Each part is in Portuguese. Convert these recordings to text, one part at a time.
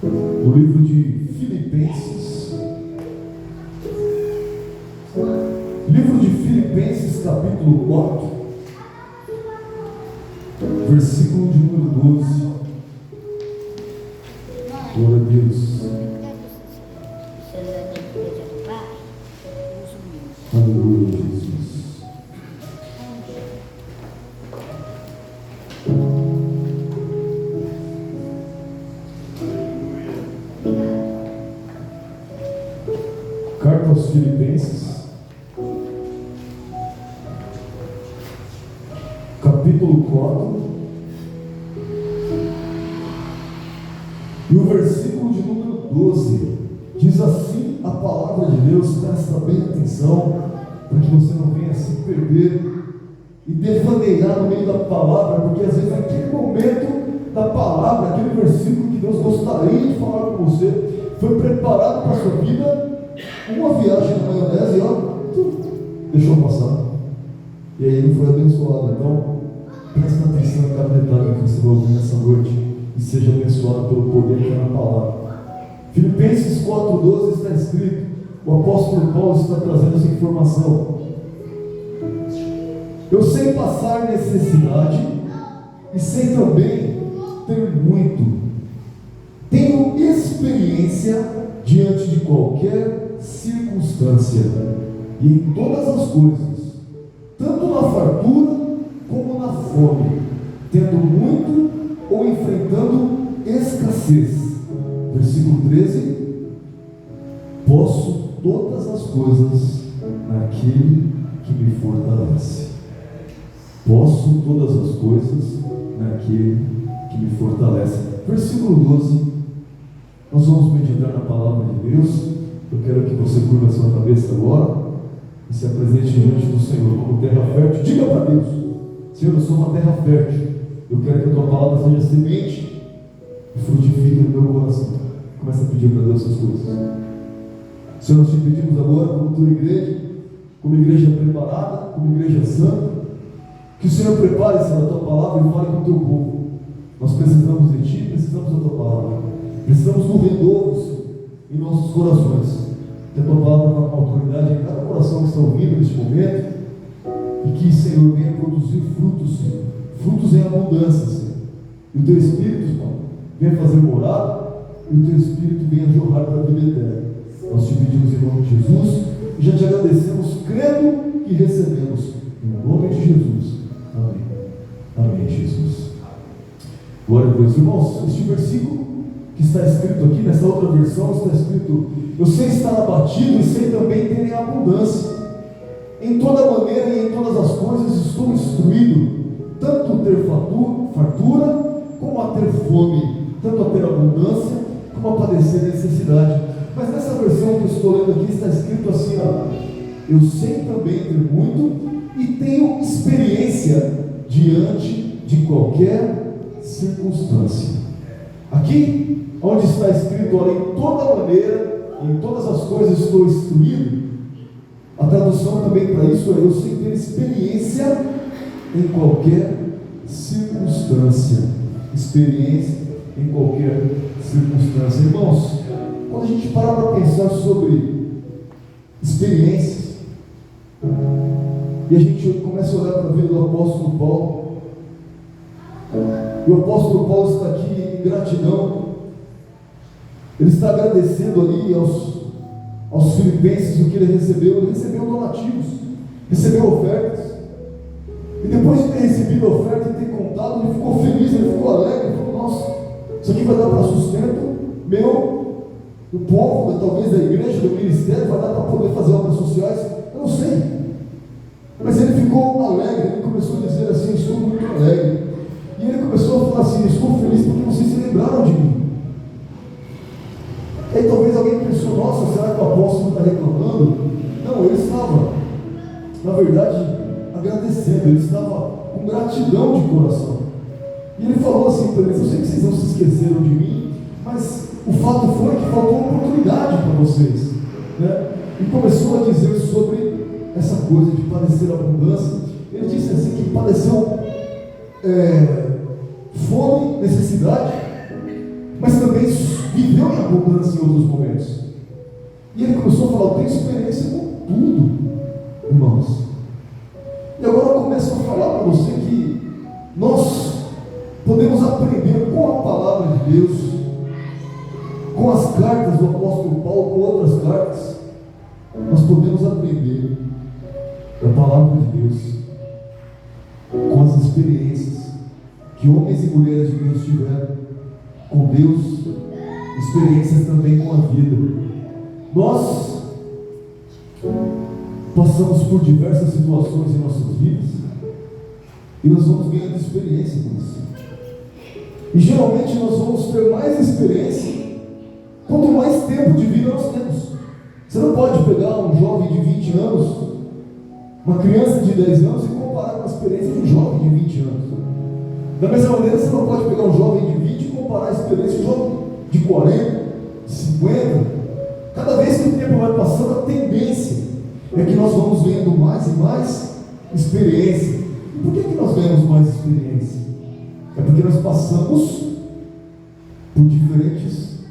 do livro de Filipenses. Livro de Filipenses, capítulo 4, versículo de número 12. Glória a Deus. Aleluia, Jesus. Carta aos Filipenses, capítulo 4, e o versículo de número 12, diz assim a palavra de Deus. Presta bem atenção, para que você não venha se perder e devanear no meio da palavra, porque às vezes naquele momento da palavra, aquele versículo que Deus gostaria de falar com você, foi preparado para a sua vida, uma viagem na maionese, deixou passar, e aí ele foi abençoado. Então, presta atenção em cada detalhe que você vai ouvir nessa noite, e seja abençoado pelo poder que é na palavra. Filipenses 4,12 está escrito, o apóstolo Paulo está trazendo essa informação: eu sei passar necessidade, e sei também ter muito, tenho experiência diante de qualquer circunstância, e em todas as coisas, tanto na fartura como na fome, tendo muito ou enfrentando escassez. Versículo 13: posso todas as coisas naquele que me fortalece. Posso todas as coisas naquele que me fortalece. Versículo 12, nós vamos meditar na palavra de Deus. Eu quero que você curva a sua cabeça agora e se apresente diante do Senhor como terra fértil. Diga para Deus: Senhor, eu sou uma terra fértil. Eu quero que a tua palavra seja semente e frutifique no meu coração. Começa a pedir para Deus essas coisas. Senhor, nós te pedimos agora, como tua igreja, como igreja preparada, como igreja santa, que o Senhor prepare, Senhor, a tua palavra e fale com o teu povo. Nós precisamos de ti, precisamos da tua palavra, precisamos do renovo, Senhor, em nossos corações. Que a tua palavra vá com autoridade em cada coração que está ouvindo neste momento, e que, Senhor, venha produzir frutos, Senhor, frutos em abundância, Senhor. E o teu Espírito, Pai, venha fazer morada, e o teu Espírito venha jorrar para a vida eterna. Nós te pedimos em nome de Jesus e já te agradecemos, crendo que recebemos, em nome de Jesus. Amém. Amém, Jesus. Glória a Deus. Irmãos, este versículo que está escrito aqui, nessa outra versão, está escrito: eu sei estar abatido e sei também ter em abundância. Em toda maneira e em todas as coisas estou instruído, tanto a ter fartura, como a ter fome, tanto a ter abundância, como a padecer necessidade. Mas nessa versão que eu estou lendo aqui está escrito assim: eu sei também ter muito e tenho experiência diante de qualquer circunstância. Aqui, onde está escrito, olha, em toda maneira, em todas as coisas estou instruído, a tradução também para isso é: eu sei ter experiência em qualquer circunstância. Experiência em qualquer circunstância. Irmãos, quando a gente para para pensar sobre experiências, e a gente começa a olhar para a vida do apóstolo Paulo, e o apóstolo Paulo está aqui em gratidão. Ele está agradecendo ali aos filipenses o que ele recebeu. Ele recebeu donativos, recebeu ofertas, e depois de ter recebido a oferta e ter contado, ele ficou feliz, ele ficou alegre. Ele falou: nossa, isso aqui vai dar para sustento meu, do povo, talvez da igreja, do ministério, vai dar para poder fazer obras sociais. Eu não sei, mas ele ficou alegre. Ele começou a dizer assim: estou muito alegre. E ele começou a falar assim: estou feliz porque vocês se lembraram de mim. E aí talvez alguém pensou: nossa, será que o apóstolo está reclamando? Não, ele estava, na verdade, agradecendo. Ele estava com gratidão de coração. E ele falou assim para eles: eu sei que vocês não se esqueceram de mim, mas o fato foi que faltou oportunidade para vocês, né? E começou a dizer sobre essa coisa de padecer abundância. Ele disse assim que padeceu fome, necessidade, mas também viveu em abundância em outros momentos. E ele começou a falar: eu tenho experiência com tudo, irmãos. E agora eu começo a falar para você que nós podemos aprender com a palavra de Deus, com as cartas do apóstolo Paulo, com outras cartas. Nós podemos aprender da palavra de Deus com as experiências que homens e mulheres de Deus tiveram com Deus, experiências também com a vida. Nós passamos por diversas situações em nossas vidas e nós vamos ganhando experiência com isso. E geralmente nós vamos ter mais experiência quanto mais tempo de vida nós temos. Você não pode pegar um jovem de 20 anos, uma criança de 10 anos, e comparar com a experiência de um jovem de 20 anos. Da mesma maneira, você não pode pegar um jovem de 20 e comparar a experiência de um jovem de 40, de 50. Cada vez que o tempo vai passando, a tendência é que nós vamos ganhando mais e mais experiência. E por que nós ganhamos mais experiência? É porque nós passamos por diferentes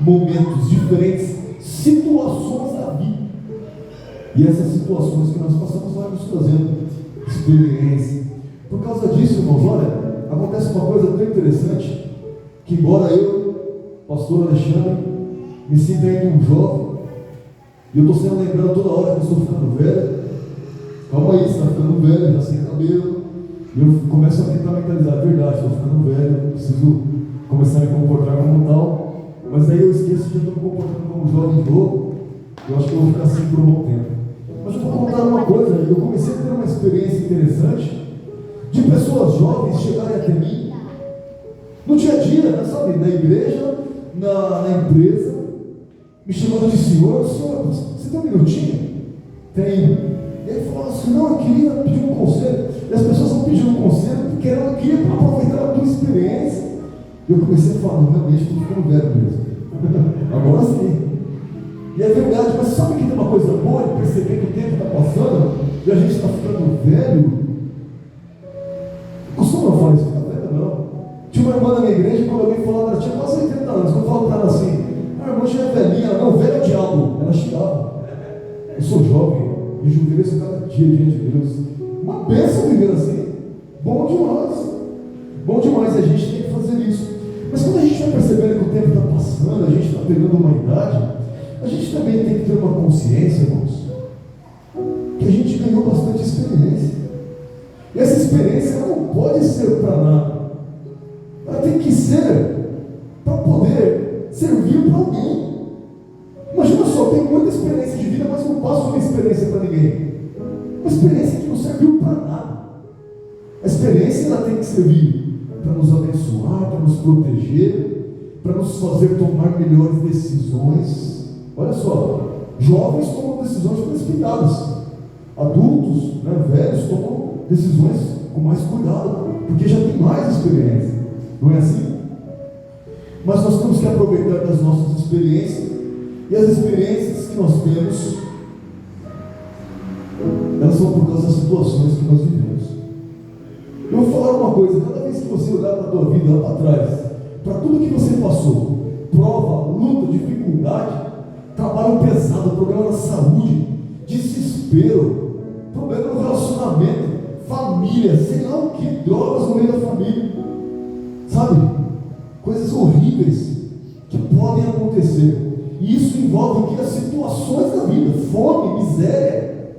momentos, diferentes situações da vida. E essas situações que nós passamos vai nos trazendo experiência. Por causa disso, irmãos, olha, acontece uma coisa tão interessante, que embora eu, pastor Alexandre, me sinta ainda um jovem, e eu estou sendo lembrado toda hora que eu estou ficando velho. Calma aí, você está ficando velho, já sem cabelo. E eu começo a tentar mentalizar: é verdade, estou ficando velho, preciso começar a me comportar como tal. Mas aí eu esqueço que eu estou me comportando como jovem de novo. Eu acho que eu vou ficar assim por um bom tempo. Mas eu vou contar uma coisa: eu comecei a ter uma experiência interessante de pessoas jovens chegarem até mim no dia a dia, né, sabe? Na igreja, na empresa, me chamando de senhor. Senhor, você tem um minutinho? Tem. E ele falou assim: não, eu queria pedir um conselho. E as pessoas estão pedindo um conselho porque eu queria aproveitar a tua experiência. E eu comecei a falar: não, realmente estou ficando velho mesmo. Agora sim. E é verdade, mas sabe que tem uma coisa boa de perceber que o tempo está passando e a gente está ficando velho? Costuma falar isso, não velho não. Tinha uma irmã na minha igreja, quando alguém falava, ela tinha quase 80 anos. Quando eu falava para ela assim: a irmã já é velhinha. Não, velho é o diabo. Ela xingava. Eu sou jovem, rejuvenesço cada dia diante de Deus. Uma bênção viver assim. Bom demais. Bom demais, a gente tem que fazer isso. Mas quando a gente vai percebendo que o tempo está passando, a gente está pegando uma idade, a gente também tem que ter uma consciência, irmãos, que a gente ganhou bastante experiência. E essa experiência não pode ser para nada. Ela tem que ser para poder servir para alguém. Imagina só, eu tenho muita experiência de vida, mas não passo uma experiência para ninguém. Uma experiência que não serviu para nada. A experiência ela tem que servir para nos abençoar, para nos proteger, para nos fazer tomar melhores decisões. Olha só, jovens tomam decisões precipitadas, adultos, né, velhos, tomam decisões com mais cuidado, porque já tem mais experiência, não é assim? Mas nós temos que aproveitar das nossas experiências, e as experiências que nós temos, elas são por causa das situações que nós vivemos. Eu vou falar uma coisa: cada vez que você olhar para a tua vida lá para trás, para tudo que você passou, prova, luta, dificuldade, trabalho pesado, problema na saúde, desespero, problema no relacionamento, família, sei lá o que, drogas no meio da família, sabe? Coisas horríveis que podem acontecer. E isso envolve o que? As situações da vida, fome, miséria.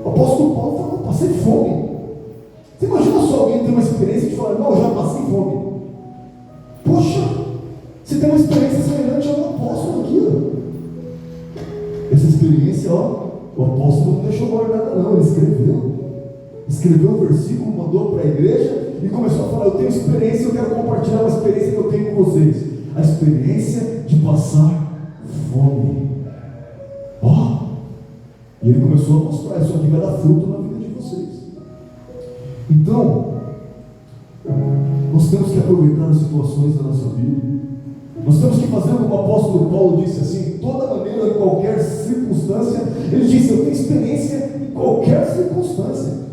O apóstolo Paulo falou: passei fome. Você imagina só alguém ter uma experiência de falar: não, eu já passei fome. Poxa, você tem uma experiência semelhante ao apóstolo aqui, ó. Essa experiência, ó, o apóstolo não deixou guardada não, ele escreveu o versículo, mandou para a igreja e começou a falar: eu tenho experiência, eu quero compartilhar uma experiência que eu tenho com vocês, a experiência de passar fome. Ó, e ele começou a mostrar: isso aqui vai dar fruto na vida de vocês. Então, nós temos que aproveitar as situações da nossa vida. Nós temos que fazer como o apóstolo Paulo disse assim: toda maneira, em qualquer circunstância. Ele disse: eu tenho experiência em qualquer circunstância.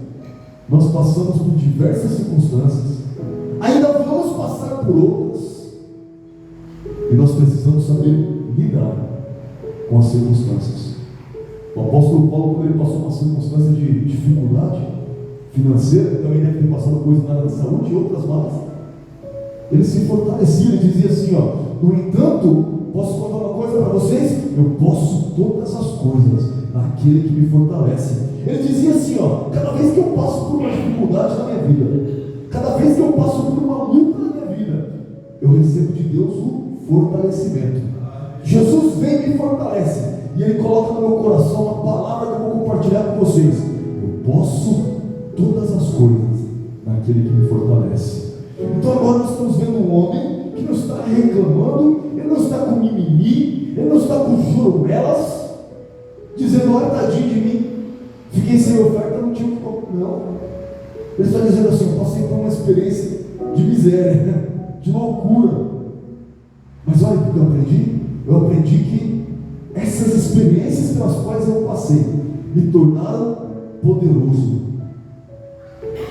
Nós passamos por diversas circunstâncias, ainda vamos passar por outras. E nós precisamos saber lidar com as circunstâncias. O apóstolo Paulo, quando ele passou uma circunstância de dificuldade financeira, também deve ter passado coisas na área da saúde e outras mais, ele se fortalecia, ele dizia assim, no entanto, posso contar uma coisa para vocês? Eu posso todas as coisas naquele que me fortalece. Ele dizia assim, cada vez que eu passo por uma dificuldade na minha vida, cada vez que eu passo por uma luta na minha vida, eu recebo de Deus o fortalecimento. Jesus vem e me fortalece, e Ele coloca no meu coração uma palavra que eu vou compartilhar com vocês. Eu posso todas as coisas naquele que me fortalece. Então agora nós estamos vendo um homem que não está reclamando, ele não está com mimimi, ele não está com jurumelas, dizendo, olha, tadinho de mim, fiquei sem oferta, não tinha o que comer. Não. Ele está dizendo assim, eu passei por uma experiência de miséria, de loucura. Mas olha o que eu aprendi? Eu aprendi que essas experiências pelas quais eu passei me tornaram poderoso.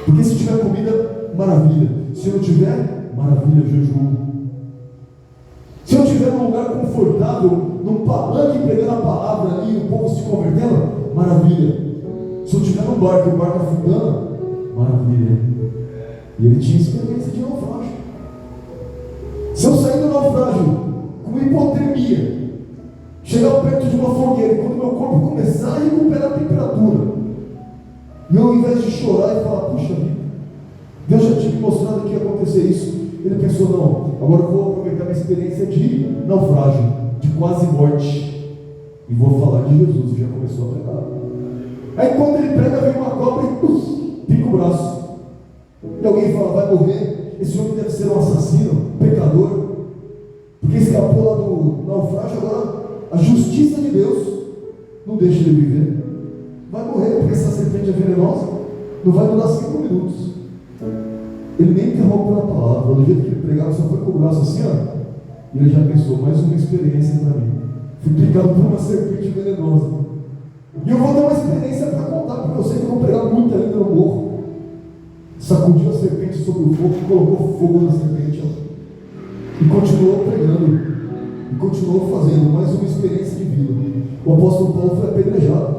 Porque se tiver comida, maravilha. Se eu não tiver, maravilha, eu jejuo. Se eu tiver num lugar confortável, num palanque pregando a palavra ali, o povo se convertendo, maravilha. Se eu tiver num barco e o barco afundando, maravilha. E ele tinha experiência de naufrágio. Se eu sair do naufrágio com hipotermia, chegar perto de uma fogueira, e quando meu corpo começar a recuperar a temperatura, e eu, ao invés de chorar e falar, puxa vida, Deus já tinha me mostrado que ia acontecer isso, ele pensou, não, agora eu vou aproveitar minha experiência de naufrágio, de quase morte, e vou falar de Jesus. E já começou a pregar. Aí quando ele prega, vem uma cobra e pica o braço, e alguém fala, vai morrer, esse homem deve ser um assassino, pecador, porque escapou lá do naufrágio. Agora a justiça de Deus não deixa ele viver, vai morrer, porque essa serpente é venenosa, não vai durar 5 minutos. Ele nem interrompeu a palavra, do jeito que ele pregava, só foi com o braço assim, e ele já pensou, mais uma experiência para mim, fui picado por uma serpente venenosa, e eu vou ter uma experiência para contar, porque eu sei que eu vou pregar muito ainda no morro. Sacudiu a serpente sobre o fogo, colocou fogo na serpente, e continuou pregando, e continuou fazendo mais uma experiência de vida. O apóstolo Paulo foi apedrejado.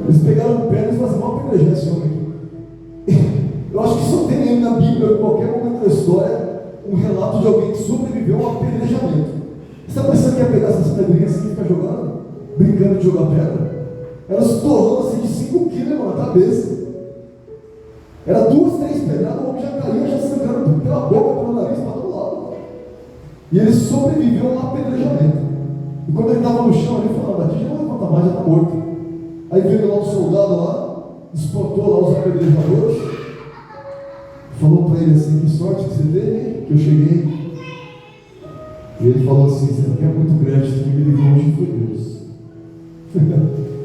Eles pegaram pedras e falaram, vamos apedrejar esse homem aqui. Eu acho que só tem aí na Bíblia, em qualquer momento da história, um relato de alguém que sobreviveu a um apedrejamento. Você está pensando que ia pegar essas pedrinhas assim e ficar jogando? Brincando de jogar pedra? Elas torrando assim de 5 quilos na cabeça. Era 2, 3 pedradas, o homem já caía, já sangrando pela boca, pelo nariz, para todo lado. E ele sobreviveu a um apedrejamento. E quando ele estava no chão, ele falou, daqui já não levanta mais, já está morto. Aí veio lá um soldado lá, espantou lá os apedrejadores, falou para ele assim, que sorte que você teve, que eu cheguei. E ele falou assim, você não quer muito grande, quem me livrou hoje foi Deus.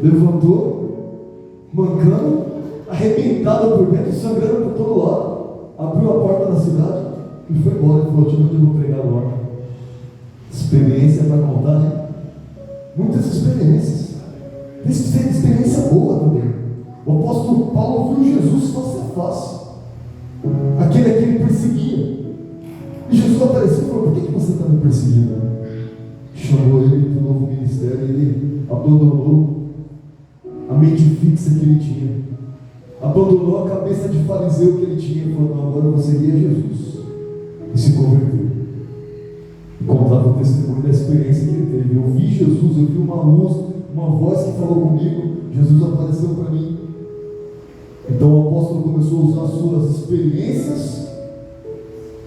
Levantou, mancando, arrebentado por dentro, sangrando por todo lado, abriu a porta da cidade e foi embora. Ele falou, deixa eu vou pregar agora. Experiência para contar, né? Muitas experiências. Experiência boa também. O apóstolo Paulo viu Jesus face a face, aquele a quem ele perseguia, e Jesus apareceu e falou, por que você está me perseguindo? Chamou ele para o novo ministério, e ele abandonou a mente fixa que ele tinha, abandonou a cabeça de fariseu que ele tinha, e falou, não, agora eu vou seguir a Jesus, e se converteu, e contava o testemunho da experiência que ele teve. Eu vi Jesus, eu vi uma luz, uma voz que falou comigo, Jesus apareceu para mim. Então o apóstolo começou a usar suas experiências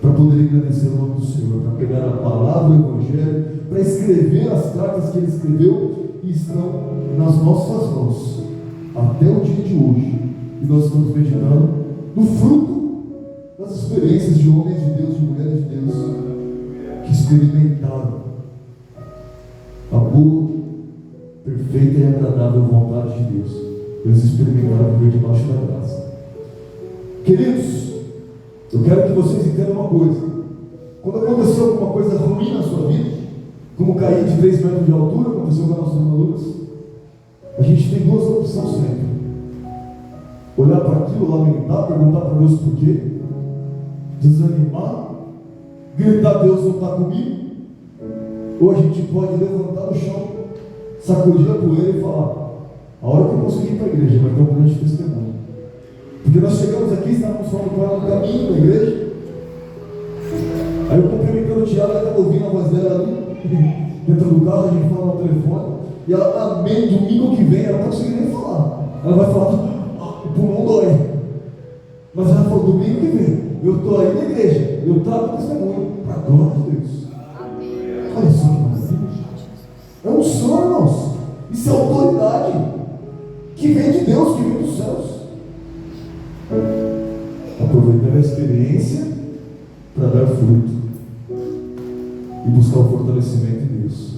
para poder engrandecer o nome do Senhor, para pegar a palavra, o evangelho, para escrever as cartas que ele escreveu, e estão nas nossas mãos até o dia de hoje. E nós estamos meditando no fruto das experiências de homens de Deus, de mulheres de Deus, que experimentaram a boa, perfeita e agradável vontade de Deus. Eles experimentaram viver debaixo da graça. Queridos, eu quero que vocês entendam uma coisa. Quando aconteceu alguma coisa ruim na sua vida, como cair de 3 metros de altura, aconteceu com a nossa irmã Lucas, a gente tem 2 opções sempre: olhar para aquilo, lamentar, perguntar para Deus por quê, desanimar, gritar, Deus não está comigo, Ou a gente pode levantar do chão, sacudir a poeira e falar: a hora que eu conseguir ir para a igreja vai ter um grande testemunho. Porque nós chegamos aqui, estávamos falando com ela no caminho da igreja. Aí eu cumprimentando o Tiago, ela estava ouvindo a voz dela ali, dentro do carro, a gente fala no telefone. E ela, amém, domingo que vem, ela não está conseguindo nem falar. Ela vai falar: o pulmão dói. Mas ela falou: domingo que vem, eu estou aí na igreja, eu trago testemunho, para a glória de Deus. Olha só que maravilha. É um sonho, irmãos. Isso é autoridade que vem de Deus, que vem dos céus. Aproveitar a experiência para dar fruto e buscar o fortalecimento em Deus.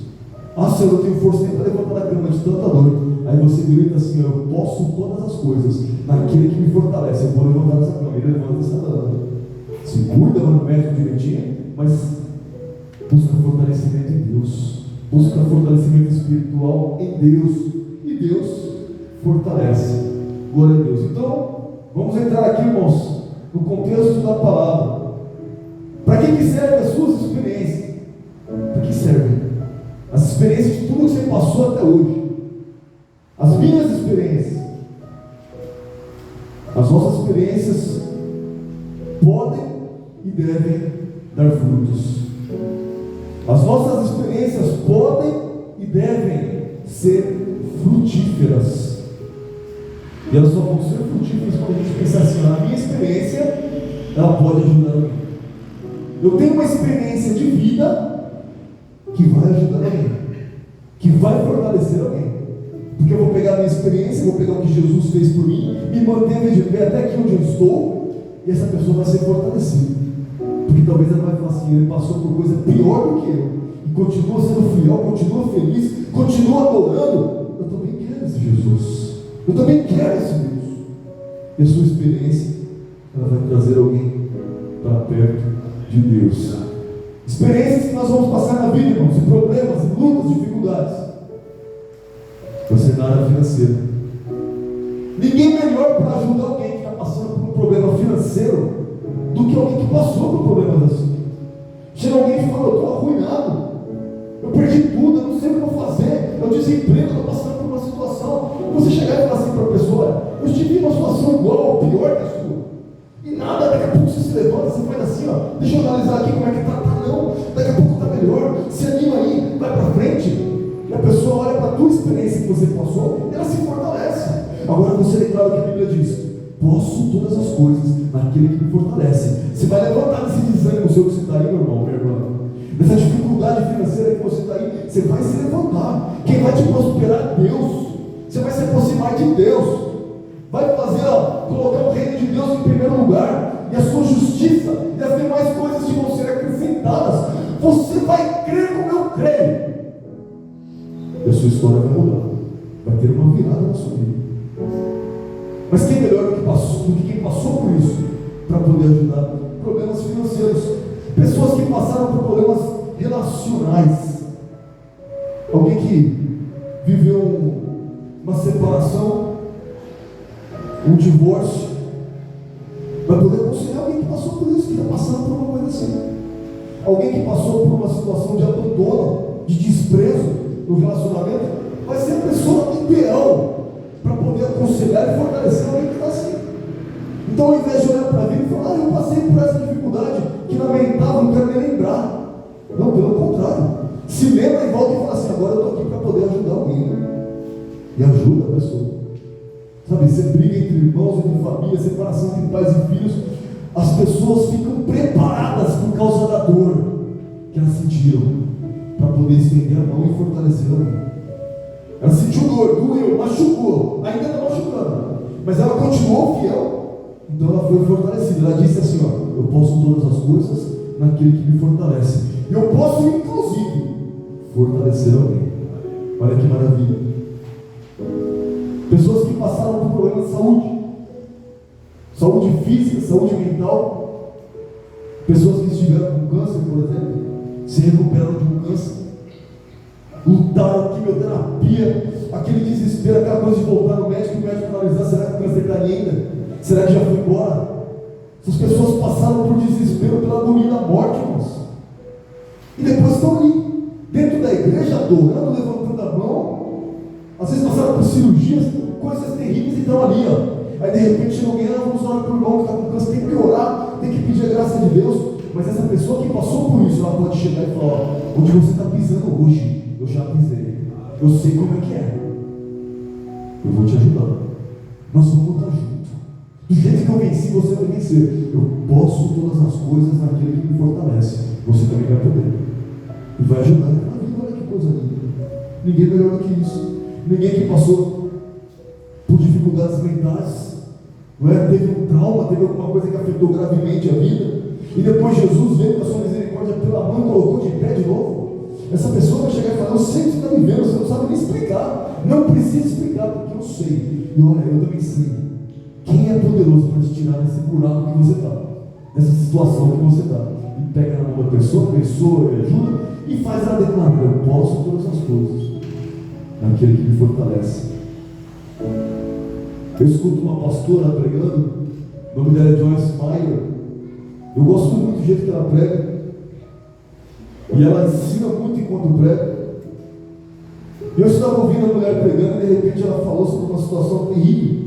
Ah, Senhor, eu tenho força nem para levantar da cama de tanta dor. Aí você grita assim: eu posso todas as coisas naquele que me fortalece. Eu vou levantar essa cama. Ele levanta essa cama. Se cuida, vai no médico direitinho, mas busca fortalecimento em Deus. Busca fortalecimento espiritual em Deus. E Deus fortalece. Glória a Deus. Então, vamos entrar aqui, irmãos, no contexto da palavra. Para que servem as suas experiências? Para que servem? As experiências de tudo que você passou até hoje. As minhas experiências. As nossas experiências podem e devem dar frutos. As nossas experiências podem e devem ser frutíferas. E elas só vão ser frutíferas quando a gente pensar assim: a minha experiência, ela pode ajudar alguém. Eu tenho uma experiência de vida que vai ajudar alguém, que vai fortalecer alguém. Porque eu vou pegar a minha experiência, vou pegar o que Jesus fez por mim, me manter de pé até aqui onde eu estou, e essa pessoa vai ser fortalecida. Porque talvez ela vai falar assim: ele passou por coisa pior do que eu, e continua sendo fiel, continua feliz, continua adorando. Eu também quero esse Jesus, eu também quero esse Deus. E a sua experiência, ela vai trazer alguém para perto de Deus. Experiências que nós vamos passar na vida, irmãos, e problemas, e lutas, dificuldades. Vai ser na área financeira. Ninguém melhor para ajudar alguém que está passando por um problema financeiro do que alguém que passou por problemas assim. Chega alguém e fala: eu estou arruinado, eu perdi tudo, eu não sei o que eu vou fazer, eu desemprego, eu estou passando por uma situação. Você chegar e falar assim para a pessoa: eu estive em uma situação igual ou pior que a sua, e nada, daqui a pouco você se levanta, você faz assim: ó, deixa eu analisar aqui como é que está. Não, daqui a pouco está melhor, se anima aí, vai para frente. E a pessoa olha para a tua experiência que você passou e ela se fortalece. Agora você declara o que a Bíblia diz: posso todas as coisas naquele que me fortalece. Você vai levantar desse desânimo seu que você está aí, meu irmão, minha irmã. Nessa dificuldade financeira que você está aí, você vai se levantar. Quem vai te prosperar é Deus. Você vai se aproximar de Deus. Vai fazer, colocar o reino de Deus em primeiro lugar, e a sua justiça, e as demais coisas que vão ser acrescentadas. Você vai crer como eu creio. E a sua história vai mudar. Vai ter uma virada na sua vida. Mas quem é melhor do que quem passou por isso para poder ajudar? Problemas financeiros. Pessoas que passaram por problemas relacionais. Alguém que viveu uma separação, um divórcio, vai poder aconselhar alguém que passou por isso, que está passando por uma coisa assim. Alguém que passou por uma situação de abandono, de desprezo no relacionamento, vai ser a pessoa ideal para poder aconselhar e fortalecer alguém que está assim. Então, ao invés de olhar para a vida e falar: eu passei por essa dificuldade, que lamentável, não quero nem lembrar. Não, pelo contrário. Se lembra e volta e fala assim: agora eu estou aqui para poder ajudar alguém. E ajuda a pessoa. Sabe, você briga entre irmãos, entre família, separação entre pais e filhos. As pessoas ficam preparadas por causa da dor que elas sentiram, para poder estender a mão e fortalecer alguém. Ela sentiu dor, doeu, machucou, ainda está machucando, mas ela continuou fiel, então ela foi fortalecida. Ela disse assim: ó, eu posso todas as coisas naquele que me fortalece, e eu posso inclusive fortalecer alguém. Olha que maravilha. Pessoas que passaram por problemas de saúde, saúde física, saúde mental. Pessoas que estiveram com câncer, por exemplo, se recuperaram de um câncer, lutaram, quimioterapia, aquele desespero, aquela coisa de voltar no médico e o médico analisar: será que o câncer está ali ainda? Será que já foi embora? Essas pessoas passaram por desespero, pela agonia da morte, irmãos, e depois estão ali, dentro adorando, levantando a mão, às vezes passaram por cirurgias, coisas terríveis, e estão ali, ó. Aí de repente chega alguém, vamos orar por irmão que está com câncer, tem que orar, tem que pedir a graça de Deus. Mas essa pessoa que passou por isso, ela pode chegar e falar, ó, onde você está pisando hoje, eu já pisei, eu sei como é que é, eu vou te ajudar, nós vamos lutar junto. Do jeito que eu venci, você vai vencer. Eu posso todas as coisas naquele que me fortalece. Você também vai poder. E vai ajudar. Olha que coisa linda. Ninguém melhor do que isso. Ninguém que passou por dificuldades mentais, não é? Teve um trauma, teve alguma coisa que afetou gravemente a vida, e depois Jesus veio com a sua misericórdia pela mão e colocou de pé de novo. Essa pessoa vai chegar e falar, eu sei que você está vivendo, você não sabe nem explicar. Não precisa explicar, porque eu sei. E olha, eu também sei. Quem é poderoso para te tirar desse buraco que você está, dessa situação que você está? E pega na mão da pessoa, abençoa, ajuda e faz ela declarar, eu posso todas as coisas naquele que me fortalece. Eu escuto uma pastora pregando, o nome dela é Joyce Meyer. Eu gosto muito do jeito que ela prega, e ela ensina muito enquanto prega. E eu estava ouvindo a mulher pregando, e de repente ela falou sobre uma situação terrível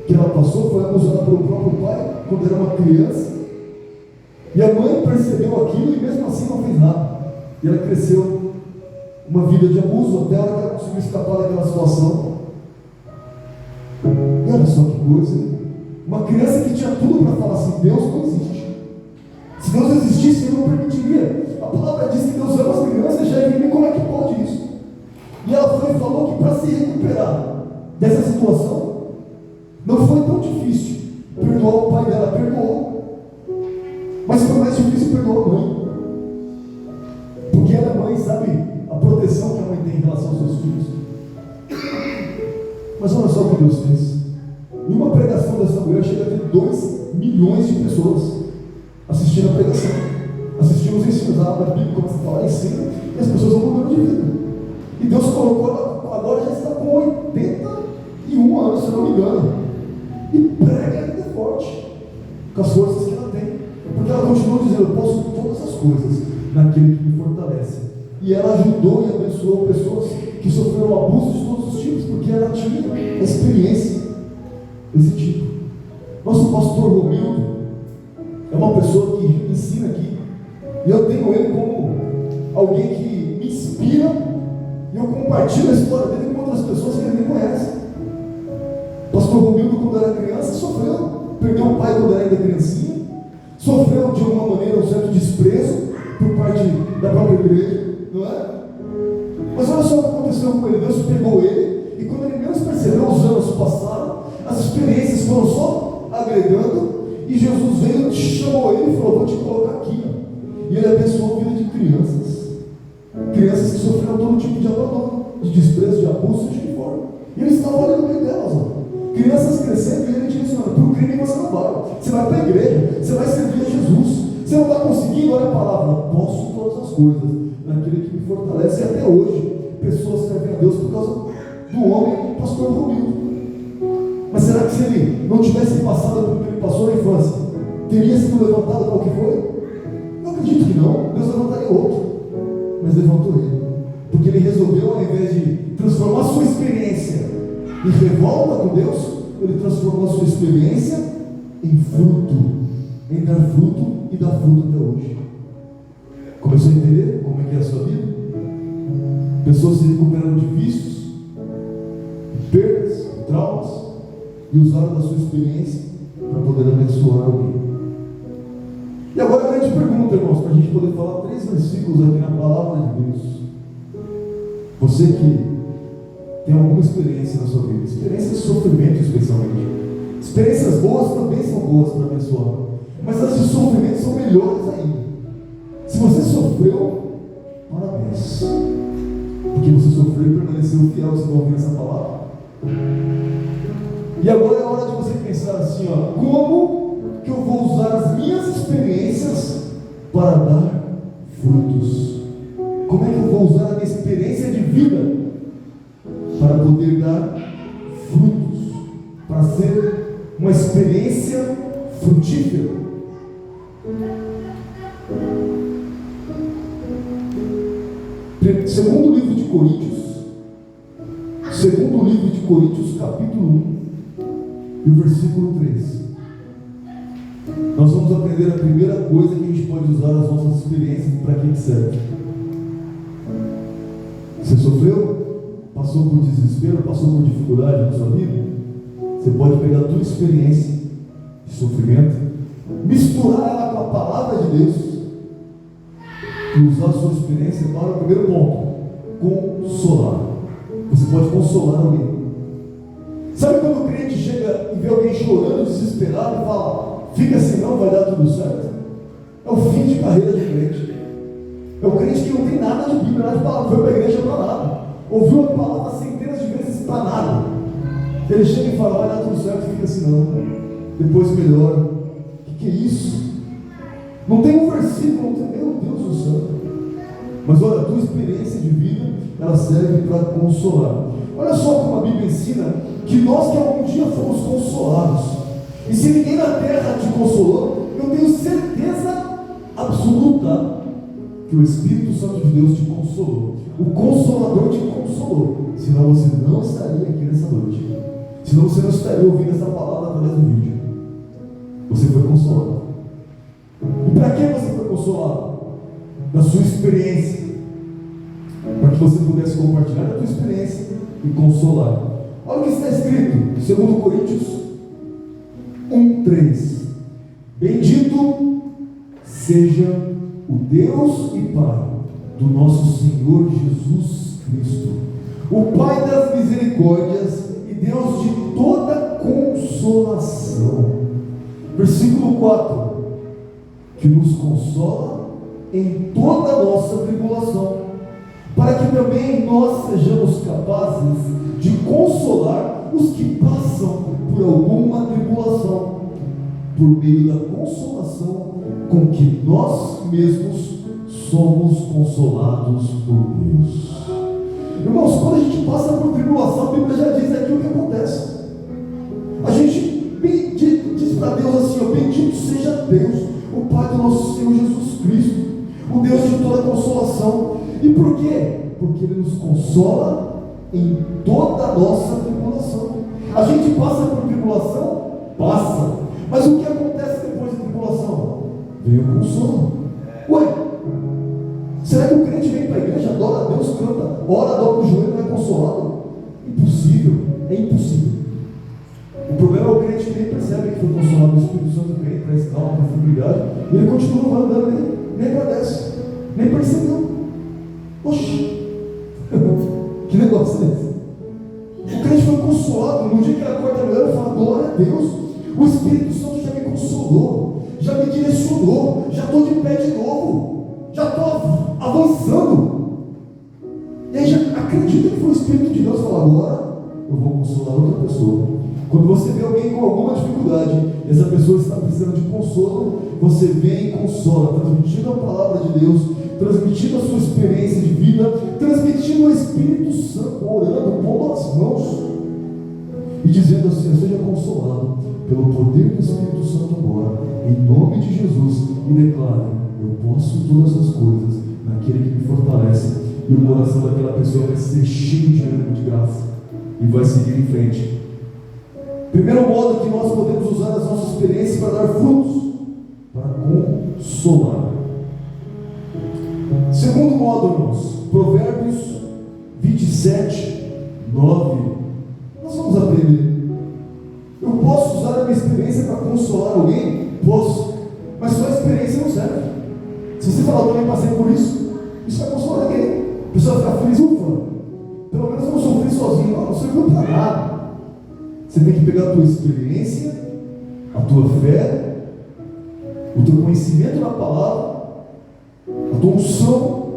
que ela passou. Foi abusada pelo próprio pai quando era uma criança, e a mãe percebeu aquilo e mesmo assim não fez nada, e ela cresceu uma vida de abuso até a hora que ela conseguiu escapar daquela situação. E olha só que coisa, uma criança que tinha tudo para falar assim, Deus não existe. Se Deus existisse, Ele não permitiria. A palavra diz que Deus ama as crianças, já viu como é que pode isso. E ela foi e falou que para se recuperar dessa situação, não foi tão difícil perdoar o pai dela, perdoou, mas foi mais difícil perdoar a mãe, porque ela é mãe, sabe a proteção que a mãe tem em relação aos seus filhos. Mas olha só o que Deus fez. Em uma pregação dessa mulher chega a ter 2 milhões de pessoas assistindo a pregação, assistindo os ensinos. A Bíblia começa a falar, ensina, e as pessoas vão mudando de vida. E Deus colocou ela, agora já está com 81 anos, se eu não me engano, e prega ainda forte, com as forças que ela tem, porque ela continua dizendo, eu posso todas as coisas naquele que me fortalece. E ela ajudou e abençoou pessoas que sofreram abuso de todos os tipos, porque ela tinha a experiência desse tipo. Nosso pastor Romildo é uma pessoa que ensina aqui, e eu tenho ele como alguém que me inspira, e eu compartilho a história dele com outras pessoas que ele nem conhece. Pastor Romildo, quando era criança, sofreu, perdeu o pai quando era ainda criancinha, sofreu de alguma maneira um certo desprezo por parte da própria igreja, não é? Mas olha só o que aconteceu com ele. Deus pegou ele, e quando ele menos percebeu, os anos passaram, as experiências foram só agregando, e Jesus veio, chamou ele e falou, vou te colocar aqui, ó. E ele abençoou a vida de crianças que sofreram todo tipo de abandono, de desprezo, de abuso, seja de forma, e ele estava ali no meio delas, ó. Crianças crescendo, e ele direcionando, para o crime você não vai, você vai para a igreja, você vai servir a Jesus, você não está conseguindo, olha a palavra, posso todas as coisas naquele que me fortalece. E até hoje pessoas servem a Deus por causa do homem, o pastor Romildo. Mas será que se ele não tivesse passado pelo que ele passou na infância, teria sido levantado para o que foi? Eu acredito que não. Deus levantaria outro, mas levantou ele, porque ele resolveu, ao invés de transformar a sua experiência em revolta com Deus, ele transformou a sua experiência em fruto, em dar fruto e dar fruto até hoje. Começou a entender como é que é a sua vida? Pessoas se recuperando de vícios, de perdas, de traumas, e usaram da sua experiência para poder abençoar alguém. E agora a grande pergunta, irmãos, para a gente poder falar 3 versículos aqui na palavra de Deus. Você que tem alguma experiência na sua vida, experiência de sofrimento especialmente, experiências boas também são boas para abençoar, mas as de sofrimento são melhores ainda. Se você sofreu, parabéns, porque você sofreu e permaneceu fiel. Você está ouvindo essa palavra? E agora é hora de você pensar assim, ó, como que eu vou usar as minhas experiências para dar frutos? Como é que eu vou usar a minha experiência de vida para poder dar frutos, para ser uma experiência frutífera? Segundo livro de Coríntios, capítulo 1, e o versículo 3. Nós vamos aprender a primeira coisa que a gente pode usar as nossas experiências para que serve. Você sofreu? Passou por desespero? Passou por dificuldade na sua vida? Você pode pegar a tua experiência de sofrimento, misturar ela com a palavra de Deus e usar a sua experiência para o primeiro ponto: consolar. Você pode consolar alguém. Sabe quando o crente chega e vê alguém chorando, desesperado, e fala: fica assim, não vai dar tudo certo? É o fim de carreira do crente. É o crente que não tem nada de Bíblia, nada de palavra, foi para a igreja para nada, ouviu a palavra centenas de vezes para nada. Ele chega e fala: vai dar tudo certo, fica assim, não, depois melhora. O que é isso? Não tem um versículo, não tem, meu Deus do céu. Mas olha, a tua experiência de vida, ela serve para consolar. Olha só como a Bíblia ensina que nós que algum dia fomos consolados. E se ninguém na terra te consolou, eu tenho certeza absoluta que o Espírito Santo de Deus te consolou. O Consolador te consolou. Senão você não estaria aqui nessa noite. Senão você não estaria ouvindo essa palavra através do vídeo. Você foi consolado. E para que você foi consolado? Da sua experiência. Para que você pudesse compartilhar a sua experiência e consolar. Olha o que está escrito em 2 Coríntios 1:3. Bendito seja o Deus e Pai do nosso Senhor Jesus Cristo, o Pai das misericórdias e Deus de toda consolação. Versículo 4: que nos consola em toda a nossa tribulação, para que também nós sejamos capazes de consolar os que passam por alguma tribulação, por meio da consolação com que nós mesmos somos consolados por Deus. Irmãos, quando a gente passa por tribulação, a Bíblia já diz aqui o que acontece. A gente diz para Deus assim: ó, bendito seja Deus, o Pai do nosso Senhor Jesus Cristo, o Deus de toda consolação. E por quê? Porque Ele nos consola em toda a nossa tribulação. A gente passa por tribulação? Passa. Mas o que acontece depois da tribulação? Vem o consolo. Ué, será que o crente vem para a igreja, adora a Deus, canta, ora, dobra o joelho, não é consolado? Impossível, é impossível. O problema é o crente que nem percebe que foi consolado do Espírito Santo, que traz calma, tranquilidade, e ele continua andando, nem agradece, nem percebeu. Oxi, que negócio é esse? O crente foi consolado, no dia que ele acorda melhor, ele fala: glória a Deus, o Espírito Santo já me consolou, já me direcionou, já estou de pé de novo, já estou avançando. E aí já acredita que foi o Espírito de Deus falar: agora eu vou consolar outra pessoa. Quando você vê alguém com alguma dificuldade, e essa pessoa está precisando de consolo, você vem e consola, transmitindo a palavra de Deus, transmitindo a sua experiência de vida, transmitindo o Espírito Santo, orando, pondo as mãos e dizendo assim: seja consolado pelo poder do Espírito Santo agora, em nome de Jesus, e declare: eu posso todas as coisas naquele que me fortalece. E o coração daquela pessoa vai ser cheio de ânimo, de graça, e vai seguir em frente. Primeiro modo que nós podemos usar as nossas experiências para dar frutos, para consolar. Segundo modo, irmãos, Provérbios 27, 9. Nós vamos aprender. Eu posso usar a minha experiência para consolar alguém? Posso, mas só a experiência não serve. Se você falar: eu também passei por isso, isso vai consolar alguém. A pessoa vai ficar feliz: ufa, pelo menos eu não sofri sozinho. Não serviu para nada. Você tem que pegar a tua experiência, a tua fé, o teu conhecimento da palavra, a tua unção,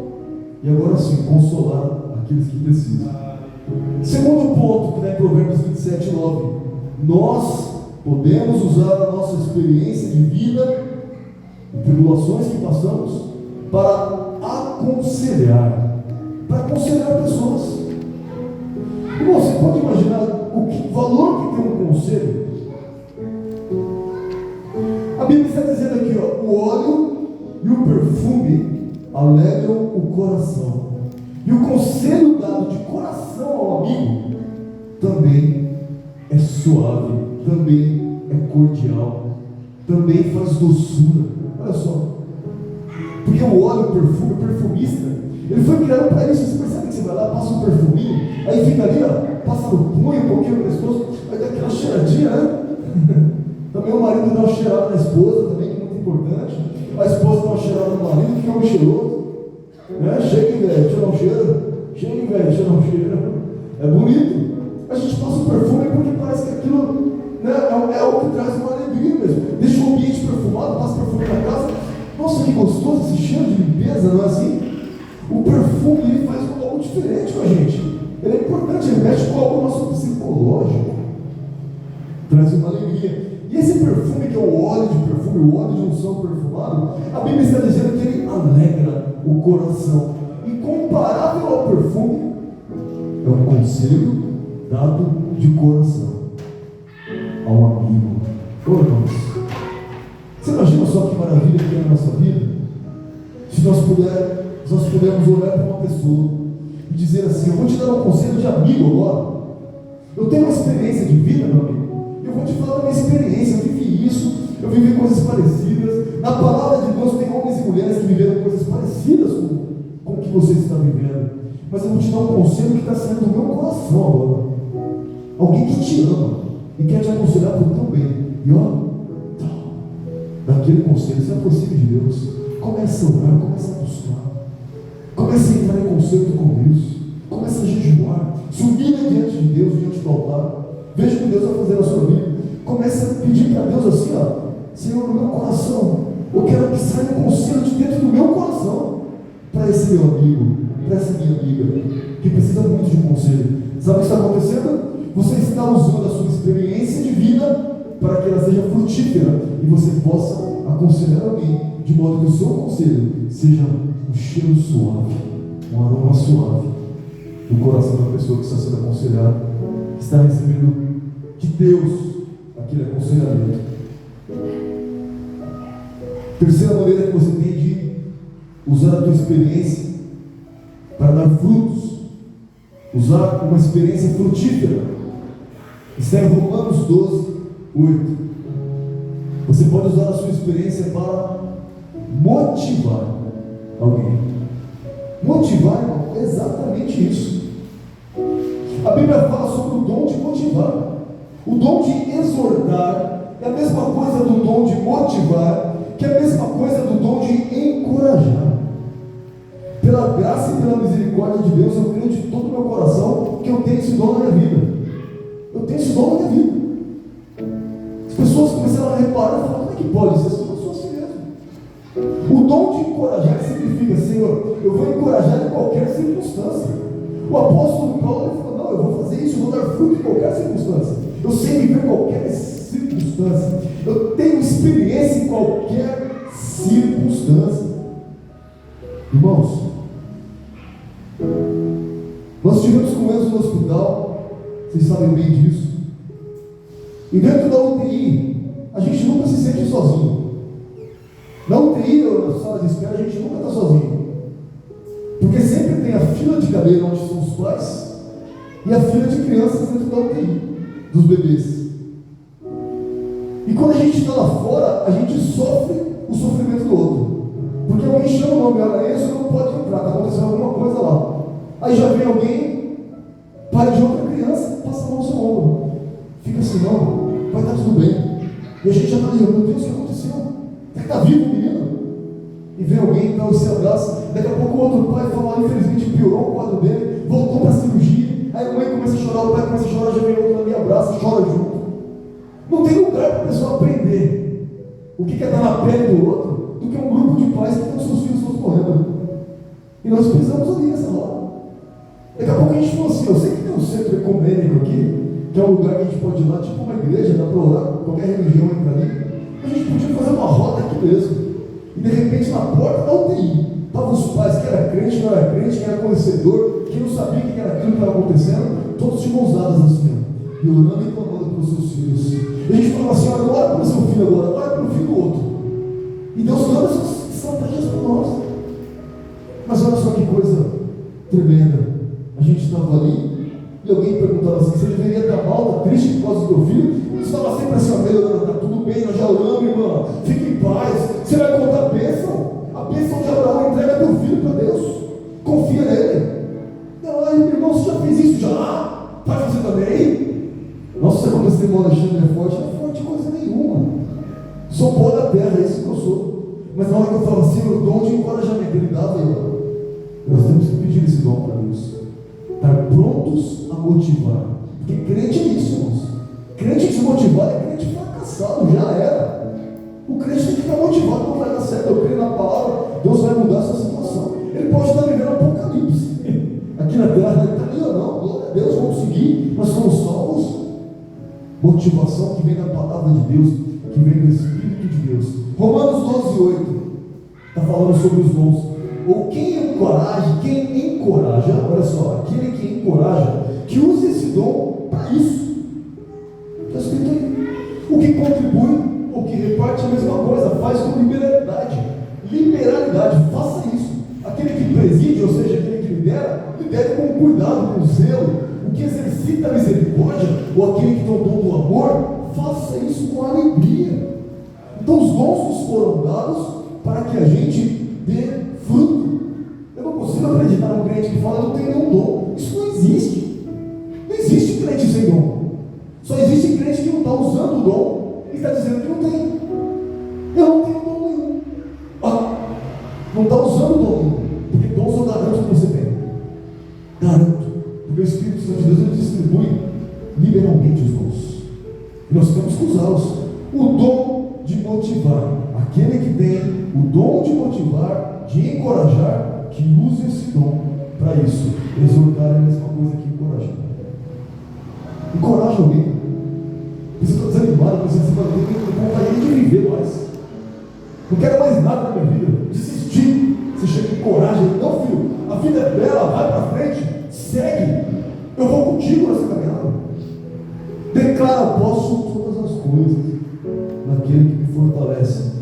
e agora sim consolar aqueles que precisam. Segundo ponto, que está em Provérbios 27, 9: nós podemos usar a nossa experiência de vida e tribulações que passamos para aconselhar pessoas. Irmão, você pode imaginar o valor que tem um conselho? A Bíblia está dizendo aqui, ó: o óleo e o perfume alegram o coração, E o conselho dado de coração ao amigo também é suave, também é cordial, também faz doçura. Olha só, porque o óleo, o perfume, o perfumista, ele foi criado para isso. Você percebe que você vai lá, passa um perfuminho, aí fica ali, ó, passa no punho, um pouquinho no pescoço, vai dar aquela cheiradinha, né? Também o marido dá uma cheirada na esposa, também, que é muito importante. A esposa dá uma cheirada no marido, fica muito cheiroso, né? Chega, velho, deixa eu dar um cheiro. Chega, velho, deixa eu dar um cheiro. É bonito. A gente passa o perfume porque parece que aquilo, né, é o que traz uma alegria mesmo. Deixa o ambiente perfumado, passa perfume na casa. Nossa, que gostoso esse cheiro de limpeza, não é assim? O perfume, ele faz algo diferente com a gente. Ele é importante, ele mexe com algo nosso psicológico. Traz uma alegria. E esse perfume, que é o óleo de perfume, o óleo de unção perfumado, a Bíblia está dizendo que ele alegra o coração. Incomparável ao perfume é um conselho dado de coração ao amigo. Ô irmãos, você imagina só que maravilha que é a nossa vida? Se nós pudermos olhar para uma pessoa e dizer assim: eu vou te dar um conselho de amigo agora. Eu tenho uma experiência de vida, meu amigo. Eu vou te falar da minha experiência. Eu vivi isso, eu vivi coisas parecidas. Na palavra de Deus tem homens e mulheres que viveram coisas parecidas com o que você está vivendo. Mas eu vou te dar um conselho que está saindo do meu coração agora. Alguém que te ama e quer te aconselhar por teu bem. E ó, daquele conselho, se aproxime de Deus. Comece a orar, comece a buscar. Comece a entrar em concerto com Deus. Comece a jejuar. Se humilha diante de Deus, diante do altar. Veja o que Deus vai fazer na sua vida. Comece a pedir para Deus assim, ó: Senhor, no meu coração, eu quero que saia um conselho de dentro do meu coração para esse meu amigo, para essa minha amiga, que precisa muito de um conselho. Sabe o que está acontecendo? Você está usando a sua experiência de vida para que ela seja frutífera e você possa aconselhar alguém, de modo que o seu conselho seja um cheiro suave, um aroma suave do coração da pessoa que está sendo aconselhada, que está recebendo de Deus aquele aconselhamento. Terceira maneira que você tem de usar a tua experiência para dar frutos, usar uma experiência frutífera, está em Romanos 12, 8. Você pode usar a sua experiência para motivar alguém. Motivar, irmão, é exatamente isso. A Bíblia fala sobre o dom de motivar. O dom de exortar é a mesma coisa do dom de motivar, que é a mesma coisa do dom de encorajar. Pela graça e pela misericórdia de Deus, eu creio de todo o meu coração que eu tenho esse dom na minha vida. Eu tenho esse dom na minha vida. As pessoas começaram a reparar e falaram: como é que pode ser? Eu sou assim mesmo. O dom de encorajar significa: Senhor, eu vou encorajar em qualquer circunstância. O apóstolo Paulo falou: não, eu vou fazer isso, eu vou dar fruto em qualquer circunstância. Eu sei viver em qualquer circunstância. Eu tenho experiência em qualquer circunstância. Irmãos, nós estivemos com eles no hospital, vocês sabem bem disso. E dentro da UTI, a gente nunca se sente sozinho. Na UTI ou na sala de espera, a gente nunca está sozinho. Porque sempre tem a fila de cadeira onde são os pais e a fila de crianças dentro da UTI, dos bebês. E quando a gente está lá fora, a gente sofre o sofrimento do outro. Porque alguém chama o nome, olha, esse não pode entrar, está acontecendo alguma coisa lá. Aí já vem alguém, pai de outra criança, passa a mão no seu ombro. Fica assim: não, vai estar tudo bem. E a gente já está dizendo: meu Deus, o que aconteceu? Está vivo o menino? E vem alguém, dá o seu abraço. Daqui a pouco o outro pai fala: infelizmente piorou o quadro dele, voltou para a cirurgia. Aí a mãe começa a chorar, o pai começa a chorar, já vem outro ali, abraça, chora junto. Não tem lugar para a pessoa aprender o que é estar na pele do outro do que um grupo de pais que estão seus filhos todos morrendo. E nós precisamos ali nessa hora. Daqui a pouco a gente falou assim: eu sei que tem um centro ecumênico aqui, que é um lugar que a gente pode ir lá, tipo uma igreja, dá para orar, qualquer religião entra ali. A gente podia fazer uma roda aqui mesmo. E de repente na porta da UTI estavam os pais, que era crente, não era crente, quem era conhecedor, quem não sabia o que era aquilo que estava acontecendo, todos de mãos dadas assim, ó, e orando e clamando pelos seus filhos. E a gente falava assim: olha, ora pelo seu filho agora, ora pelo filho do outro. E Deus dando essas estratégias para nós. Mas olha só que coisa tremenda. A gente estava ali e alguém perguntava assim: você deveria estar mal, está triste por causa do teu filho? Eu estava sempre assim: melhorando, está tudo bem, nós já oramos, irmã, fique em paz. Você vai contar a bênção de Abraão, entrega teu filho para Deus, confia nele. Ai, irmão, você já fez isso? Já? Vai fazer também? Nossa, quando esse irmão Alexandre é forte coisa nenhuma. Sou pó da terra, é isso que eu sou. Mas na hora que eu falo assim, o dom de encorajamento, ele dava aí. Nós temos que pedir esse dom para Deus. Estar prontos a motivar. Porque crente é isso, irmãos. Crente desmotivado é crente fracassado, já era. O crente tem que ficar motivado, não vai dar certo. Eu creio na palavra, Deus vai mudar essa situação. Ele pode estar vivendo Apocalipse. Aqui na terra, ele está ali ou não, glória a Deus, vamos seguir, nós somos salvos. Motivação que vem da palavra de Deus, que vem do Espírito de Deus. Romanos 12:8 está falando sobre os dons. Ou quem encoraja, olha só, aquele que encoraja, que use esse dom para isso. Está escrito aí. O que contribui, ou que reparte a mesma coisa, faz com liberalidade. Liberalidade, faça isso. Aquele que preside, ou seja, aquele que lidere com cuidado, com zelo. O que exercita a misericórdia, ou aquele que tem o dom do amor, faça isso com alegria. Então os dons nos foram dados para que a gente dê fruto. Eu não consigo acreditar num crente que fala: eu não tenho nenhum dom. Isso não existe. Não existe crente sem dom. Só existe crente que não está usando o dom e está dizendo que não tem. Eu não tenho dom nenhum. Não está usando o dom nenhum. Porque dons eu garanto que você tem. Garanto. Porque o Espírito Santo de Deus, ele distribui liberalmente os dons. E nós temos que usá-los. O dom de motivar. Aquele que tem o dom de motivar, de encorajar, que use esse dom para isso. Exortar é a mesma coisa que encorajar. Encoraja alguém. Você está desanimado, você vai ter que vontade de viver mais. Não quero mais nada na minha vida. Desistir. Você chega e encoraja. Não, filho, a vida é bela, vai para frente, segue. Eu vou contigo nessa caminhada. Declara: posso todas as coisas naquele que me fortalece.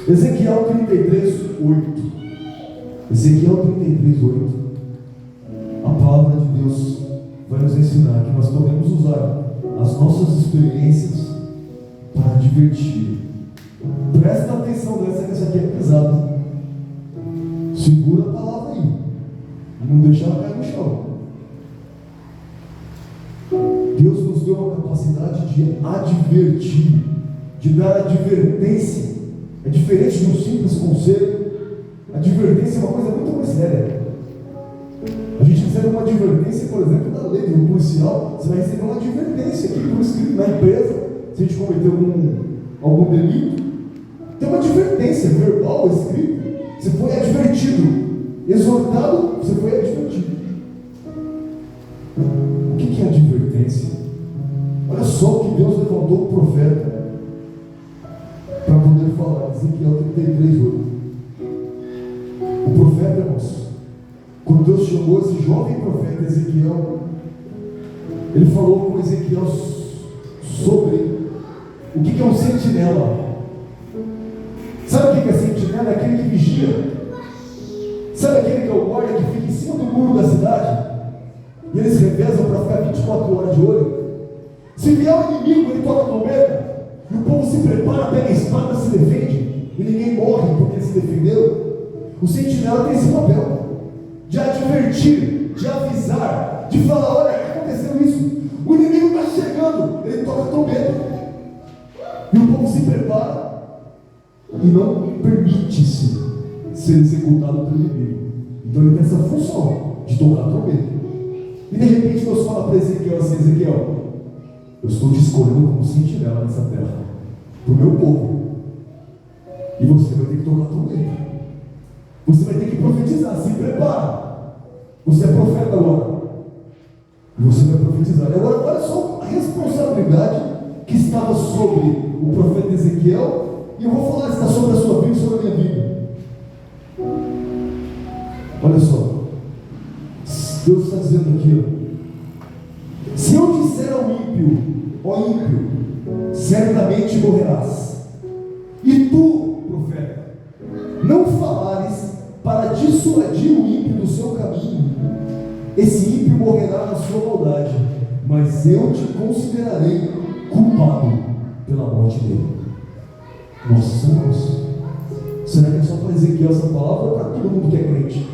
Ezequiel 33:8. Ezequiel 33:8. A palavra de Deus vai nos ensinar que nós podemos usar as nossas experiências para divertir. Presta atenção nessa, que essa aqui é pesada. Segura a palavra aí, não deixa ela cair no chão. Deus nos deu uma capacidade de advertir, de dar advertência. É diferente de um simples conselho. A advertência é uma coisa muito mais séria. A gente recebe uma advertência, por exemplo, da lei de um policial. Você vai receber uma advertência aqui por escrito na empresa. Se a gente cometeu algum delito, tem uma advertência verbal escrita. Você foi advertido. Exortado, você foi advertido. O que é advertência? Olha só o que Deus levantou o profeta para poder falar. Ezequiel 33:8. O profeta, irmãos, quando Deus chamou esse jovem profeta Ezequiel, ele falou com Ezequiel sobre o que é um sentinela. Sabe o que é sentinela? É aquele que vigia. Sabe aquele que é o guarda que fica em cima do muro da cidade? E eles revezam para ficar 24 horas de olho. Se vier o inimigo, ele toca a trombeta, e o povo se prepara, pega a espada, se defende, e ninguém morre porque se defendeu. O sentinela tem esse papel de advertir, de avisar, de falar: olha, aconteceu isso, o inimigo está chegando. Ele toca a trombeta, e o povo se prepara e não permite-se ser executado pelo inimigo. Então ele tem essa função de tocar a trombeta. E de repente Deus fala para Ezequiel assim: Ezequiel, eu estou te escolhendo como sentinela nessa terra, para o meu povo, e você vai ter que tocar a trombeta. Você vai ter que profetizar. Se prepara. Você é profeta agora, e você vai profetizar. E agora olha só a responsabilidade que estava sobre o profeta Ezequiel. E eu vou falar, está sobre a sua vida e sobre a minha vida. Olha só, Deus está dizendo aqui, ó: se eu disser ao ímpio, ó ímpio, certamente morrerás, e tu, profeta, não falares para dissuadir o ímpio do seu caminho, esse ímpio morrerá na sua maldade, mas eu te considerarei culpado pela morte dele. Nossa, irmãos, será que é só para Ezequiel essa palavra ou para todo mundo que é crente?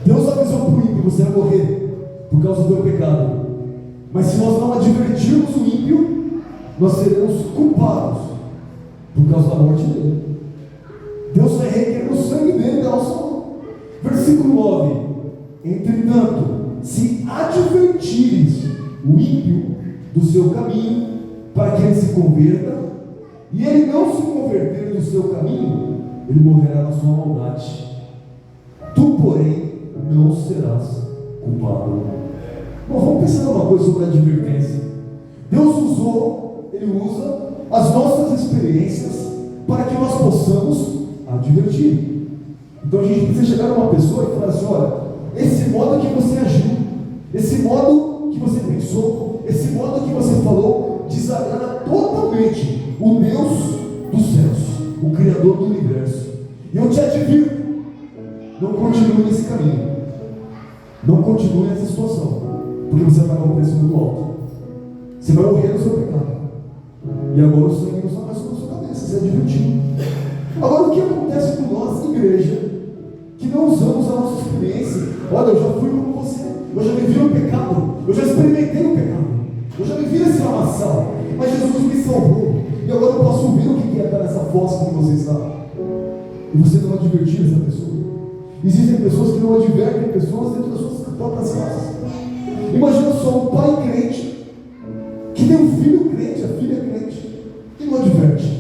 Deus avisou para o ímpio: você vai morrer por causa do teu pecado, mas se nós não advertirmos o ímpio, nós seremos culpados por causa da morte dele. Deus vai requerer o sangue dele da nossa mão. Versículo 9: entretanto, se advertires o ímpio do seu caminho, para que ele se converta, e ele não se converter do seu caminho, ele morrerá na sua maldade. Tu, porém, não serás culpado. Bom, vamos pensar numa coisa sobre a advertência. Deus Ele usa as nossas experiências para que nós possamos advertir. Então a gente precisa chegar numa pessoa e falar assim: olha, esse modo que você agiu, esse modo que você pensou, esse modo que você falou, desagrada totalmente o Deus dos céus, o Criador do universo. E eu te advirto: não continue nesse caminho, não continue nessa situação, porque você vai pagar um preço muito alto. Você vai morrer no seu pecado, e agora o sangue não está mais sobre a sua cabeça. Você advertiu. Agora, o que acontece com nós, igreja, que não usamos a nossa experiência? Olha, eu já fui como você, eu já vivi o pecado, eu já experimentei o pecado, eu já vivi esse lamaçal, mas Jesus me salvou, e agora eu posso ver o que é estar nessa fossa que você está. E você não advertiu essa pessoa. Existem pessoas que não advertem pessoas dentro das suas próprias casas. Imagina só um pai crente que tem um filho crente, a filha crente, e não adverte.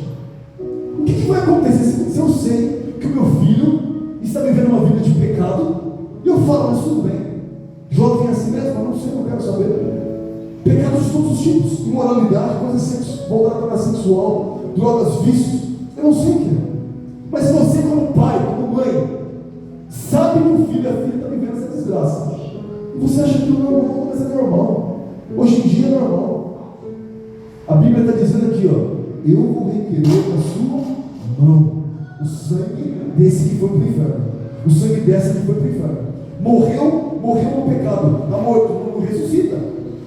O que vai acontecer se eu sei que o meu filho está vivendo uma vida de pecado e eu falo: mas tudo bem, jovem assim mesmo, mas não sei, não quero saber. Pecados de todos os tipos, imoralidade, coisas voltadas para a sexual, drogas, vícios, eu não sei o que é. Mas se você, como pai, como mãe, sabe que o filho e a filha estão vivendo essa desgraça, e você acha que não é normal, mas é normal. Hoje em dia é normal. A Bíblia está dizendo aqui, ó: eu vou requerer na sua mão o sangue desse que foi para o inferno, o sangue dessa que foi para o inferno. Morreu no pecado, está morto, não ressuscita.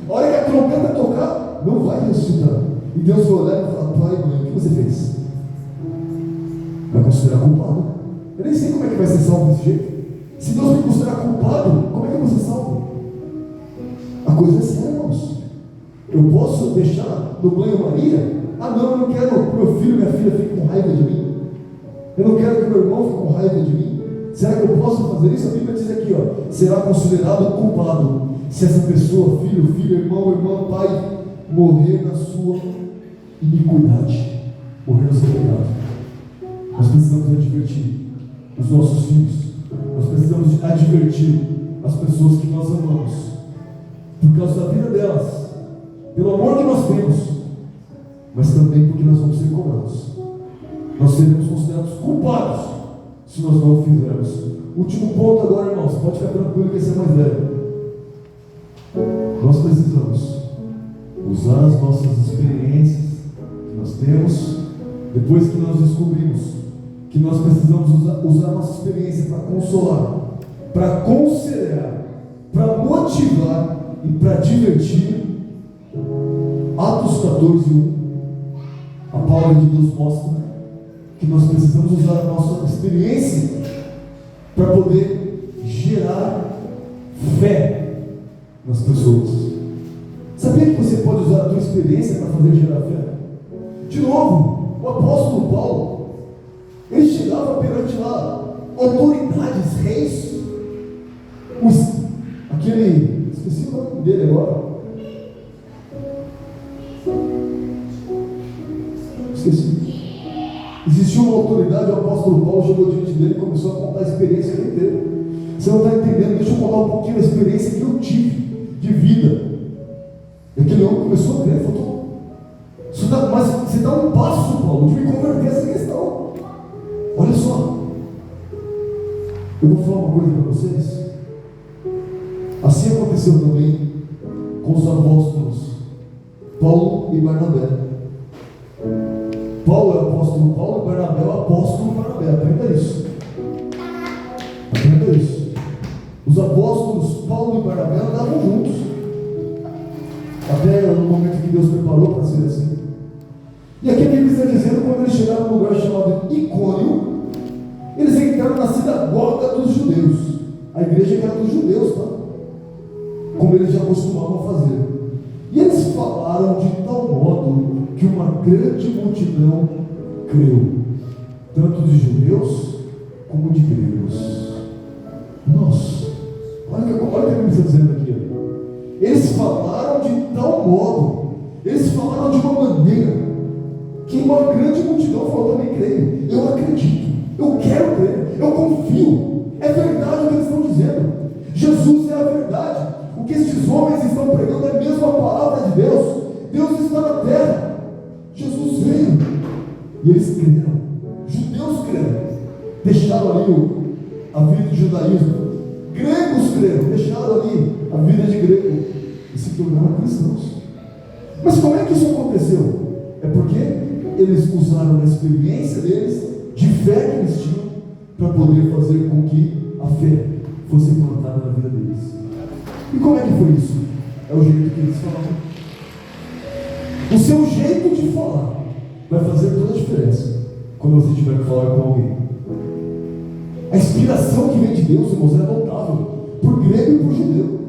A hora que a trombeta tocar, não vai ressuscitar. E Deus vai olhar e falar: pai, mãe, o que você fez? Vai considerar culpado. Eu nem sei como é que vai ser salvo desse jeito. Se Deus me considerar culpado, como é que eu vou ser salvo? A coisa é séria, irmãos. Eu posso deixar no banho-maria? Ah, não, eu não quero que meu filho e minha filha fiquem com raiva de mim. Eu não quero que meu irmão fique com raiva de mim. Será que eu posso fazer isso? A Bíblia diz aqui, ó: será considerado culpado se essa pessoa, filho, filha, irmão, irmã, pai, morrer na sua iniquidade, morrer no seu pecado. Nós precisamos advertir os nossos filhos, nós precisamos advertir as pessoas que nós amamos, por causa da vida delas, pelo amor que nós temos, mas também porque nós vamos ser cobrados. Nós seremos considerados culpados se nós não o fizermos. Último ponto agora, irmãos, pode ficar tranquilo que esse é mais velho. Nós precisamos usar as nossas experiências que nós temos, depois que nós descobrimos que nós precisamos usar a nossa experiência para consolar, para aconselhar, para motivar e para divertir. Atos 14:1, a palavra de Deus mostra que nós precisamos usar a nossa experiência para poder gerar fé nas pessoas. Sabia que você pode usar a tua experiência para fazer gerar fé? De novo, o apóstolo Paulo, ele chegava perante lá autoridades, reis, esqueci o nome dele agora, Existia uma autoridade, o apóstolo Paulo chegou diante dele e começou a contar a experiência que ele teve. Você não está entendendo? Deixa eu contar um pouquinho da experiência que eu tive de vida. E aquele homem começou a crer, falou: mas você dá um passo, Paulo, de me converter essa questão. Olha só, eu vou falar uma coisa para vocês. Assim aconteceu também com os apóstolos Paulo e Barnabé. Paulo é o apóstolo Paulo e Barnabé é o apóstolo Barnabé. Aprenda isso. isso. Os apóstolos Paulo e Barnabé andavam juntos, até no momento que Deus preparou para ser assim. E aqui a Bíblia está dizendo, quando eles chegaram num lugar chamado Icônio, eles entraram na sinagoga dos judeus. A igreja era dos judeus, tá? Como eles já costumavam fazer. E eles falaram de tal modo que uma grande multidão creu, tanto de judeus como de gregos. Nossa, olha o que a Bíblia está dizendo aqui. Eles falaram de tal modo, eles falaram de uma maneira, que uma grande multidão falou: também creio, eu acredito, eu quero crer, eu confio. É verdade o que eles estão dizendo. Jesus é a verdade. O que estes homens estão pregando é mesmo a palavra de Deus. Deus está na terra. Jesus veio. E eles creram. Judeus creram. Deixaram ali a vida de judaísmo. Gregos creram. Deixaram ali a vida de grego. E se tornaram cristãos. Mas como é que isso aconteceu? É porque eles usaram a experiência deles, de fé que eles tinham, para poder fazer com que a fé fosse implantada na vida deles. E como é que foi isso? É o jeito que eles falavam. O seu jeito de falar vai fazer toda a diferença quando você tiver que falar com alguém. A inspiração que vem de Deus, irmãos, é notável, por grego e por judeu,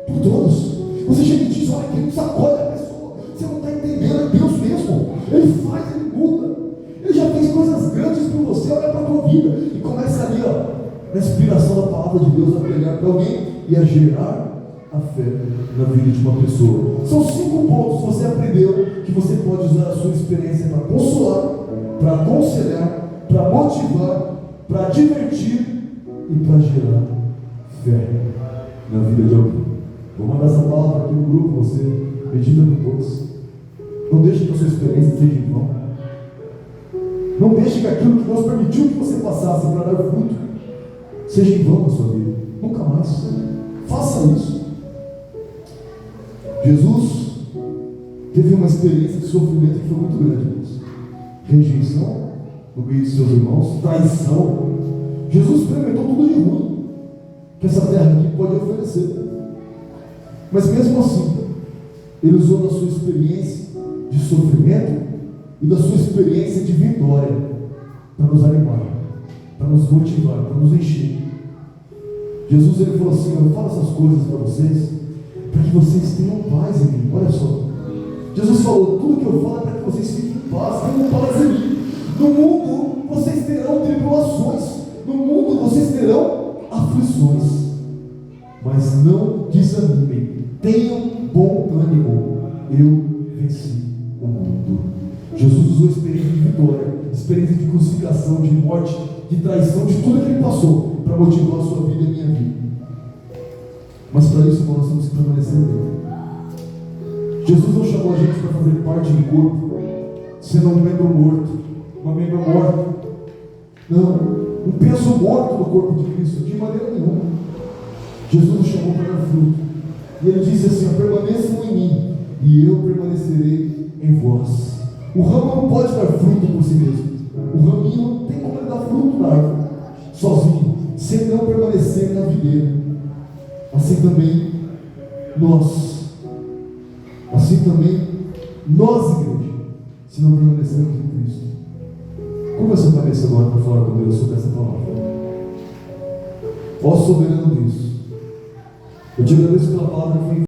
por todos. Você chega e diz: olha, Deus sacode a pessoa, você não está entendendo, é Deus mesmo. Ele faz, ele muda, ele já fez coisas grandes por você. Olha para a tua vida e começa ali, na inspiração da palavra de Deus, a pregar para alguém e a gerar a fé na vida de uma pessoa. São 5 pontos que você aprendeu, que você pode usar a sua experiência para consolar, para aconselhar, para motivar, para divertir e para gerar fé na vida de alguém. Vou mandar essa palavra aqui no grupo, você medita depois. Não deixe que a sua experiência seja em vão. Não deixe que aquilo que Deus permitiu que você passasse para dar fruto seja em vão na sua vida. Nunca mais. Faça isso. Jesus teve uma experiência de sofrimento que foi muito grande, irmãos. Rejeição no meio de seus irmãos, traição. Jesus experimentou tudo de ruim que essa terra aqui pode oferecer. Mas mesmo assim, ele usou da sua experiência de sofrimento e da sua experiência de vitória para nos animar, para nos motivar, para nos encher. Jesus, ele falou assim: eu falo essas coisas para vocês, para que vocês tenham paz em mim. Olha só, Jesus falou: tudo que eu falo é para que vocês fiquem em paz, tenham paz em mim. No mundo vocês terão tribulações, no mundo vocês terão aflições, mas não desanimem, tenham bom ânimo, eu venci o mundo. Jesus usou experiência de vitória, experiência de crucificação, de morte, de traição, de tudo que ele passou, para motivar a sua vida e a minha vida. Mas para isso nós temos que permanecer nele. Jesus não chamou a gente para fazer parte do corpo, sendo um membro morto, uma membro morta. Não, um peso morto no corpo de Cristo, de maneira nenhuma. Jesus nos chamou para dar fruto. E ele disse assim: permaneçam em mim, e eu permanecerei em vós. O ramo não pode dar fruto por si mesmo. O raminho não tem como ele dar fruto na árvore sozinho, se ele não permanecer na videira. Assim também nós, igreja, se não permanecermos em Cristo. Curva a sua cabeça agora para falar com Deus sobre essa palavra. Ó soberano Deus, eu te agradeço pela palavra que foi